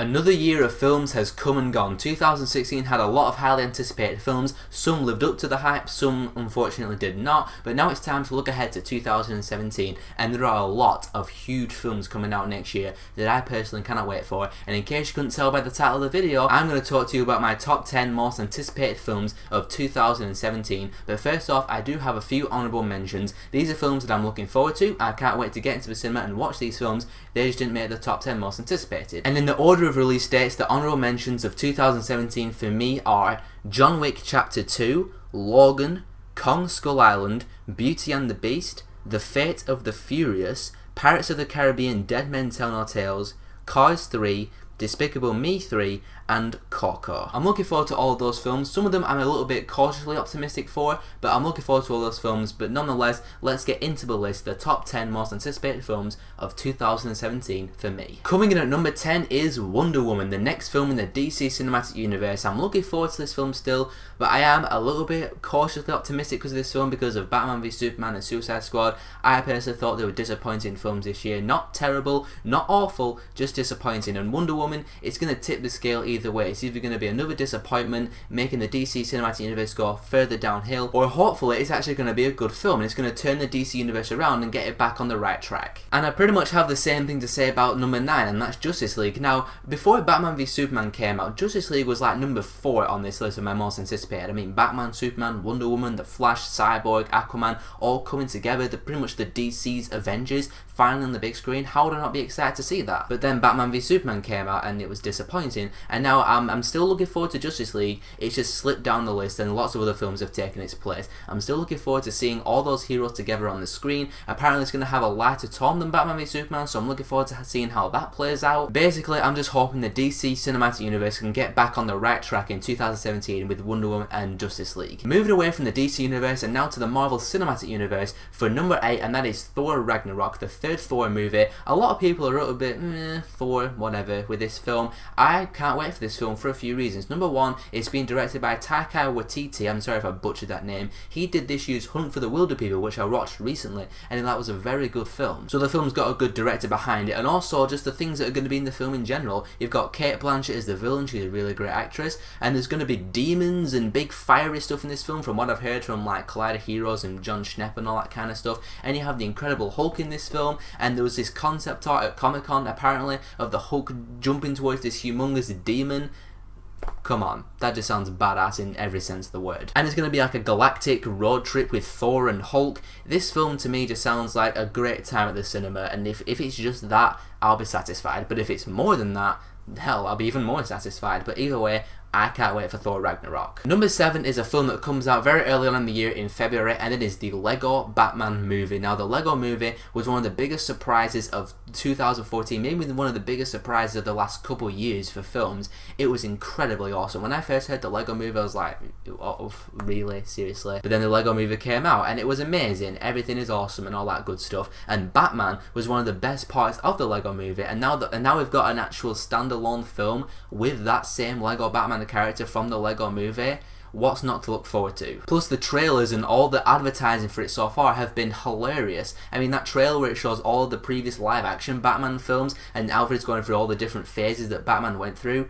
Another year of films has come and gone. 2016 had a lot of highly anticipated films. Some lived up to the hype, some unfortunately did not. But now it's time to look ahead to 2017, and there are a lot of huge films coming out next year that I personally cannot wait for. And in case you couldn't tell by the title of the video, I'm going to talk to you about my top 10 most anticipated films of 2017. But first off, I do have a few honourable mentions. These are films that I'm looking forward to. I can't wait to get into the cinema and watch these films. They just didn't make the top 10 most anticipated. And in the order of release dates, the honourable mentions of 2017 for me are John Wick Chapter 2, Logan, Kong Skull Island, Beauty and the Beast, The Fate of the Furious, Pirates of the Caribbean Dead Men Tell No Tales, Cars 3, Despicable Me 3, and Coco. I'm looking forward to all of those films. Some of them I'm a little bit cautiously optimistic for, but I'm looking forward to all those films. But nonetheless, let's get into the list, the top 10 most anticipated films of 2017 for me. Coming in at number 10 is Wonder Woman, the next film in the DC Cinematic Universe. I'm looking forward to this film still, but I am a little bit cautiously optimistic because of this film, because of Batman v Superman and Suicide Squad. I personally thought they were disappointing films this year. Not terrible, not awful, just disappointing. And Wonder Woman, it's going to tip the scale either way. It's either going to be another disappointment, making the DC Cinematic Universe go further downhill, or hopefully it's actually going to be a good film and it's going to turn the DC Universe around and get it back on the right track. And I pretty much have the same thing to say about number 9, and that's Justice League. Now, before Batman v Superman came out, Justice League was like number 4 on this list of my most anticipated. I mean, Batman, Superman, Wonder Woman, The Flash, Cyborg, Aquaman, all coming together, pretty much the DC's Avengers, finally on the big screen. How would I not be excited to see that? But then Batman v Superman came out and it was disappointing, and now I'm still looking forward to Justice League. It's just slipped down the list and lots of other films have taken its place. I'm still looking forward to seeing all those heroes together on the screen. Apparently it's going to have a lighter tone than Batman v Superman, so I'm looking forward to seeing how that plays out. Basically, I'm just hoping the DC Cinematic Universe can get back on the right track in 2017 with Wonder Woman and Justice League. Moving away from the DC Universe and now to the Marvel Cinematic Universe for number 8, and that is Thor Ragnarok, the third Thor movie. A lot of people are a little bit Thor, whatever, with this film. I can't wait for this film for a few reasons. Number 1, it's being directed by Taika Waititi. I'm sorry if I butchered that name. He did this year's Hunt for the Wilder People, which I watched recently, and that was a very good film. So the film's got a good director behind it, and also just the things that are going to be in the film in general. You've got Cate Blanchett as the villain. She's a really great actress, and there's going to be demons and big fiery stuff in this film from what I've heard from like Collider Heroes and John Schnepp and all that kind of stuff. And you have the Incredible Hulk in this film, and there was this concept art at Comic-Con apparently of the Hulk jumping towards this humongous demon. Come on, that just sounds badass in every sense of the word. And it's going to be like a galactic road trip with Thor and Hulk. This film to me just sounds like a great time at the cinema, and if it's just that, I'll be satisfied. But if it's more than that, hell, I'll be even more satisfied. But either way, I can't wait for Thor Ragnarok. Number 7 is a film that comes out very early on in the year in February, and it is the Lego Batman movie. Now, the Lego movie was one of the biggest surprises of 2014, maybe one of the biggest surprises of the last couple of years for films. It was incredibly awesome. When I first heard the Lego movie, I was like, oh, really? Seriously? But then the Lego movie came out, and it was amazing. Everything is awesome and all that good stuff. And Batman was one of the best parts of the Lego movie, and now we've got an actual standalone film with that same Lego Batman, the character from the Lego movie. What's not to look forward to? Plus the trailers and all the advertising for it so far have been hilarious. I mean, that trailer where it shows all of the previous live action Batman films and Alfred's going through all the different phases that Batman went through.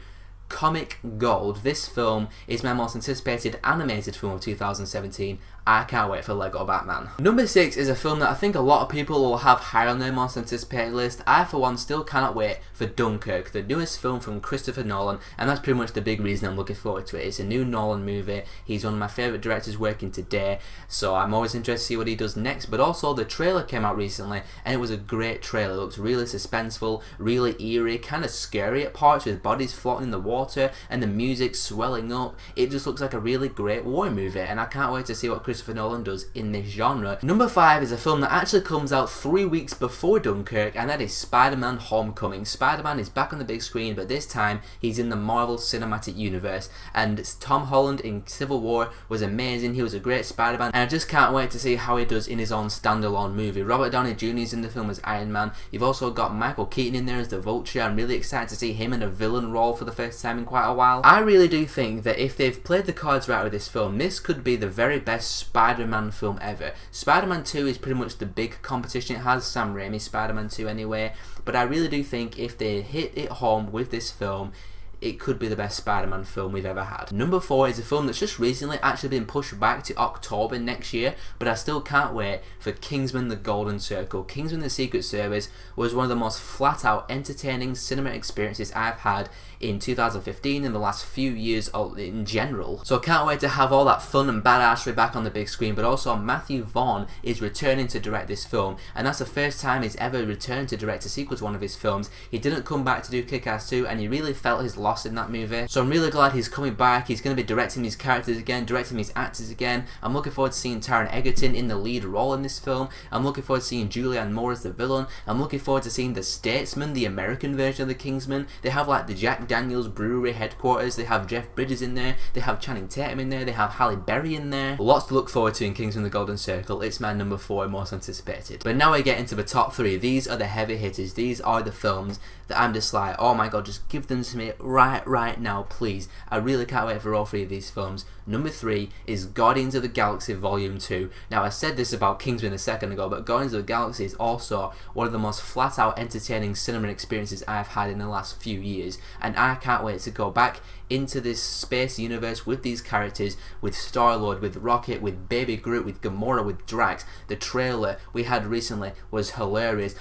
Comic gold. This film is my most anticipated animated film of 2017. I can't wait for Lego Batman. Number 6 is a film that I think a lot of people will have high on their most anticipated list. I, for one, still cannot wait for Dunkirk, the newest film from Christopher Nolan, and that's pretty much the big reason I'm looking forward to it. It's a new Nolan movie. He's one of my favourite directors working today, so I'm always interested to see what he does next. But also, the trailer came out recently, and it was a great trailer. It looks really suspenseful, really eerie, kind of scary at parts, with bodies floating in the water, and the music swelling up. It just looks like a really great war movie, and I can't wait to see what Christopher Nolan does in this genre. Number 5 is a film that actually comes out 3 weeks before Dunkirk, and that is SpiderMan Homecoming. Spider-Man is back on the big screen, but this time he's in the Marvel Cinematic Universe, and Tom Holland in Civil War was amazing. He was a great Spider-Man, and I just can't wait to see how he does in his own standalone movie. Robert Downey Jr. is in the film as Iron Man. You've also got Michael Keaton in there as the Vulture. I'm really excited to see him in a villain role for the first time in quite a while. I really do think that if they've played the cards right with this film, this could be the very best Spider-Man film ever. Spider-Man 2 is pretty much the big competition. It has Sam Raimi's Spider-Man 2 anyway, but I really do think if they hit it home with this film, it could be the best Spider-Man film we've ever had. Number 4 is a film that's just recently actually been pushed back to October next year, but I still can't wait for Kingsman: The Golden Circle. Kingsman: The Secret Service was one of the most flat-out entertaining cinema experiences I've had in 2015 and the last few years in general. So I can't wait to have all that fun and badassery back on the big screen, but also Matthew Vaughn is returning to direct this film, and that's the first time he's ever returned to direct a sequel to one of his films. He didn't come back to do Kick-Ass 2, and he really felt his loss in that movie. So I'm really glad he's coming back. He's going to be directing these characters again, directing these actors again. I'm looking forward to seeing Taron Egerton in the lead role in this film. I'm looking forward to seeing Julianne Moore as the villain. I'm looking forward to seeing the Statesman, the American version of the Kingsman. They have like the Jack Daniels brewery headquarters. They have Jeff Bridges in there. They have Channing Tatum in there. They have Halle Berry in there. Lots to look forward to in Kingsman: The Golden Circle. It's my number 4 most anticipated. But now we get into the top 3. These are the heavy hitters. These are the films that I'm just like, oh my god, just give them to me right now, please. I really can't wait for all 3 of these films. Number 3 is Guardians of the Galaxy Volume 2. Now I said this about Kingsman a second ago, but Guardians of the Galaxy is also one of the most flat out entertaining cinema experiences I've had in the last few years, and I can't wait to go back into this space universe with these characters, with Star-Lord, with Rocket, with Baby Groot, with Gamora, with Drax. The trailer we had recently was hilarious.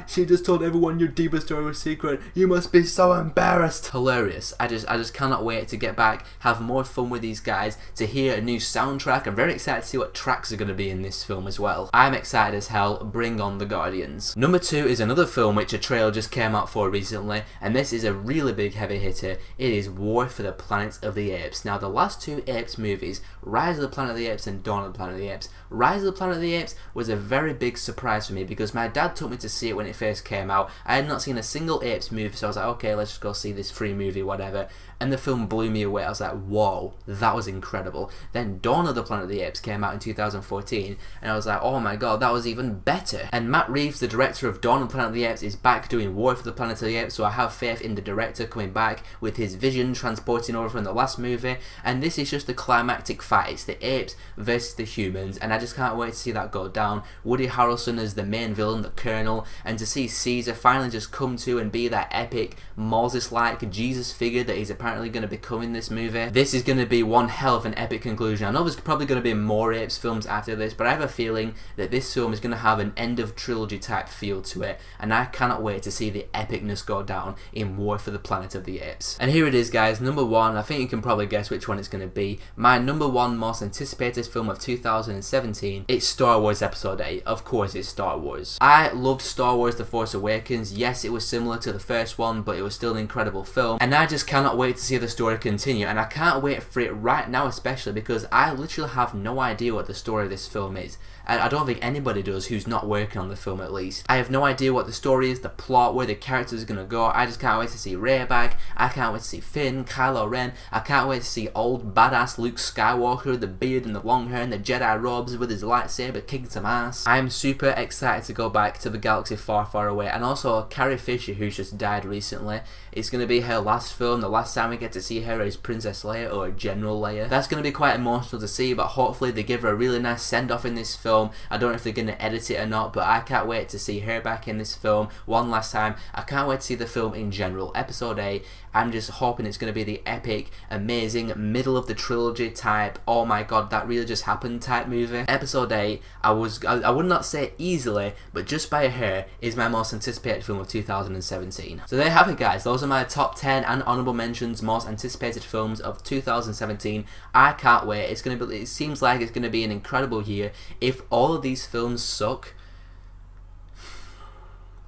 She just told everyone your deepest story was secret. You must be so embarrassed. Hilarious. I just cannot wait to get back, have more fun with these guys, to hear a new soundtrack. I'm very excited to see what tracks are going to be in this film as well. I'm excited as hell. Bring on the Guardians. Number 2 is another film which a trailer just came out for recently, and this is a really big heavy hitter. It is War for the Planet of the Apes. Now the last 2 Apes movies, Rise of the Planet of the Apes and Dawn of the Planet of the Apes. Rise of the Planet of the Apes was a very big surprise for me because my dad took me to see it when it first came out. I had not seen a single Apes movie, so I was like, okay, let's just go see this free movie, whatever. And the film blew me away. I was like, whoa, that was incredible. Then Dawn of the Planet of the Apes came out in 2014, and I was like, oh my god, that was even better. And Matt Reeves, the director of Dawn of the Planet of the Apes, is back doing War for the Planet of the Apes, so I have faith in the director coming back with his vision transporting over from the last movie. And this is just the climactic fight. It's the apes versus the humans, and I just can't wait to see that go down. Woody Harrelson as the main villain, the Colonel, and to see Caesar finally just come to and be that epic Moses-like Jesus figure that he's apparently going to become in this movie. This is going to be one hell of an epic conclusion. I know there's probably going to be more Apes films after this, but I have a feeling that this film is going to have an end of trilogy type feel to it, and I cannot wait to see the epicness go down in War for the Planet of the Apes. And here it is, guys, number 1. I think you can probably guess which one it's going to be. My number 1 most anticipated film of 2017. It's Star Wars Episode 8. Of course it's Star Wars. I loved Star Wars The Force Awakens. Yes, it was similar to the first one, but it was still an incredible film, and I just cannot wait to see the story continue, and I can't wait for it right now, especially because I literally have no idea what the story of this film is. And I don't think anybody does who's not working on the film, at least. I have no idea what the story is, the plot, where the characters are going to go. I just can't wait to see Rey back. I can't wait to see Finn, Kylo Ren. I can't wait to see old badass Luke Skywalker with the beard and the long hair and the Jedi robes with his lightsaber kicking some ass. I am super excited to go back to the galaxy far away. And also Carrie Fisher, who's just died recently. It's going to be her last film, the last time we get to see her as Princess Leia or General Leia. That's going to be quite emotional to see, but hopefully they give her a really nice send-off in this film. I don't know if they're going to edit it or not, but I can't wait to see her back in this film one last time. I can't wait to see the film in general. Episode 8, I'm just hoping it's going to be the epic, amazing, middle of the trilogy type, oh my god, that really just happened type movie. Episode 8, I would not say easily, but just by a hair, is my most anticipated film of 2017. So there you have it, guys. Those are my top 10 and honourable mentions, most anticipated films of 2017. I can't wait. It seems like it's going to be an incredible year. If all of these films suck,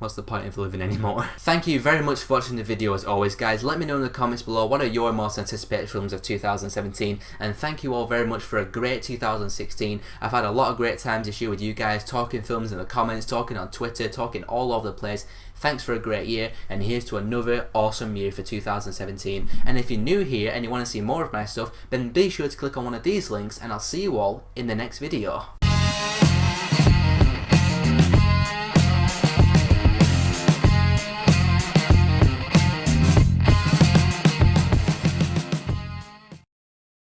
what's the point of living anymore? Thank you very much for watching the video as always, guys. Let me know in the comments below what are your most anticipated films of 2017, and thank you all very much for a great 2016. I've had a lot of great times this year with you guys, talking films in the comments, talking on Twitter, talking all over the place. Thanks for a great year, and here's to another awesome year for 2017. And if you're new here and you want to see more of my stuff, then be sure to click on one of these links, and I'll see you all in the next video.